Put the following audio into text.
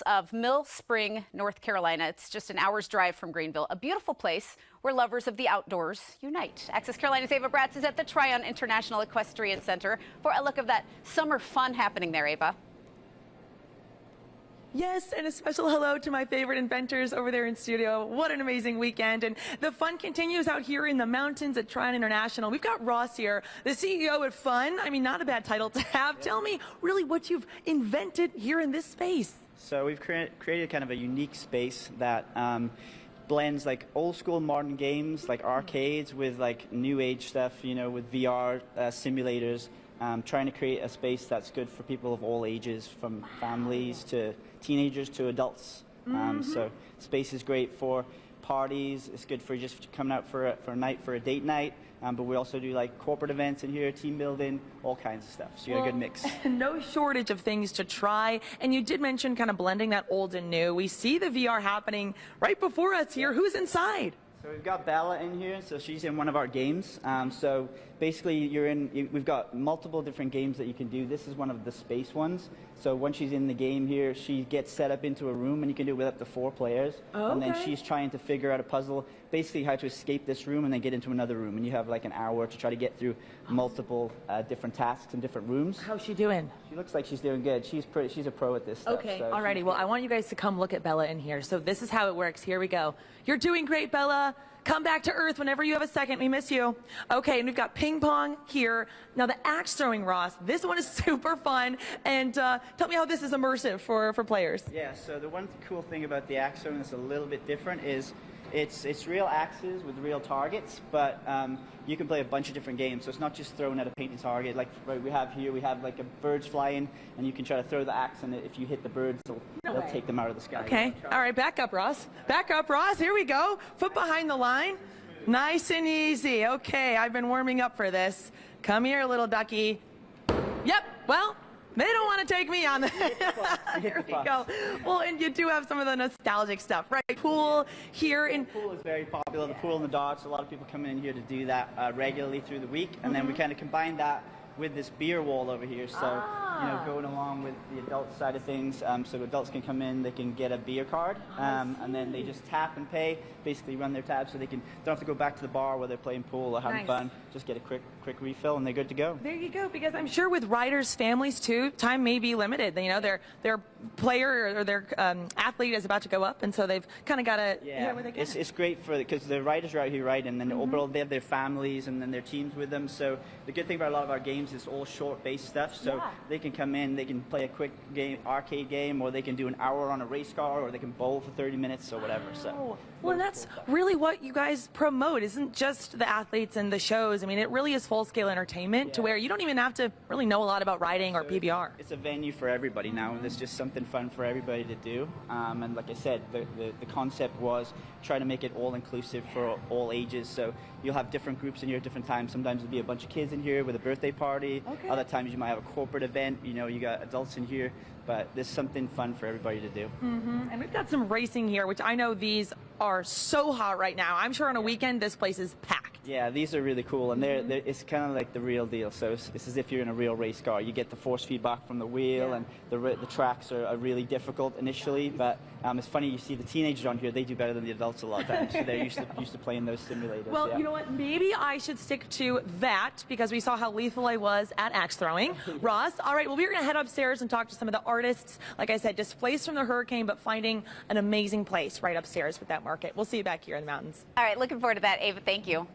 Of Mill Spring, North Carolina. It's just an hour's drive from Greenville, a beautiful place where lovers of the outdoors unite. Access Carolina's Ava Bratz is at the Tryon International Equestrian Center for a look of that summer fun happening there, Ava. Yes, and a special hello to my favorite inventors over there in studio. What an amazing weekend. And the fun continues out here in the mountains at Tryon International. We've got Ross here, the CEO at Fun. I mean, not a bad title to have. Yeah. Tell me really what you've invented here in this space. So we've created kind of a unique space that blends like old school modern games like arcades with like new age stuff, you know, with VR simulators. Trying to create a space that's good for people of all ages, from families to teenagers to adults. So space is great for parties. It's good for just coming out for a night, for a date night. But we also do like corporate events in here, team building, all kinds of stuff. So you got a good mix. No shortage of things to try. And you did mention kind of blending that old and new. We see the VR happening right before us here. Who's inside? So we've got Bella in here, so she's in one of our games. So basically we've got multiple different games that you can do. This is one of the space ones. So once she's in the game here, she gets set up into a room, and you can do it with up to 4 players. Oh, and then she's trying to figure out a puzzle, basically how to escape this room and then get into another room. And you have like an hour to try to get through multiple different tasks in different rooms. How's she doing? She looks like she's doing good. She's a pro at this stuff. Okay, so alrighty. Well, I want you guys to come look at Bella in here. So this is how it works. Here we go. You're doing great, Bella. Come back to Earth whenever you have a second. We miss you. Okay, and we've got ping pong here. Now the axe throwing, Ross. This one is super fun. And tell me how this is immersive for players. Yeah, so the one cool thing about the axe throwing that's a little bit different is it's real axes with real targets, but you can play a bunch of different games. So it's not just throwing at a painted target. Like right, we have like a birds flying, and you can try to throw the axe, and if you hit the birds, they'll take them out of the sky. Okay, all right, back up, Ross. Back up, Ross. Here we go. Foot behind the line. Nice and easy. Okay, I've been warming up for this. Come here, little ducky. Yep, well, they don't want to take me on that. Here we go. Well, and you do have some of the nostalgic stuff, right? Pool here in... The pool is very popular. The pool and the docks. A lot of people come in here to do that regularly through the week, and then we kind of combine that with this beer wall over here. So, you know, going along with the adult side of things, so adults can come in, they can get a beer card, and then they just tap and pay, basically run their tab, so they don't have to go back to the bar where they're playing pool or having fun. Just get a quick refill, and they're good to go. There you go, because I'm sure with riders' families too, time may be limited. You know, their player or their athlete is about to go up, and so they've kind of got to yeah. It's great because the riders are out here riding, and then they have their families and then their teams with them. So the good thing about a lot of our games is all short-based stuff. So they can come in, they can play a quick game, arcade game, or they can do an hour on a race car, or they can bowl for 30 minutes or whatever. So well, and that's really what you guys promote. Isn't just the athletes and the shows. I mean, it really is full-scale entertainment to where you don't even have to really know a lot about riding or PBR. It's a venue for everybody now, and it's just something fun for everybody to do. And like I said, the concept was try to make it all-inclusive for all ages. So you'll have different groups in here at different times. Sometimes there'll be a bunch of kids in here with a birthday party. Other times you might have a corporate event. You know, you got adults in here. But there's something fun for everybody to do. And we've got some racing here, which I know these are so hot right now. I'm sure on a weekend this place is packed. Yeah, these are really cool, and it's kind of like the real deal. So it's as if you're in a real race car. You get the force feedback from the wheel, and the tracks are really difficult initially. But it's funny, you see the teenagers on here, they do better than the adults a lot of times. So they're used to playing those simulators. Well, you know what? Maybe I should stick to that because we saw how lethal I was at axe throwing. Ross, all right, well, we're going to head upstairs and talk to some of the artists. Like I said, displaced from the hurricane, but finding an amazing place right upstairs with that market. We'll see you back here in the mountains. All right, looking forward to that, Ava. Thank you.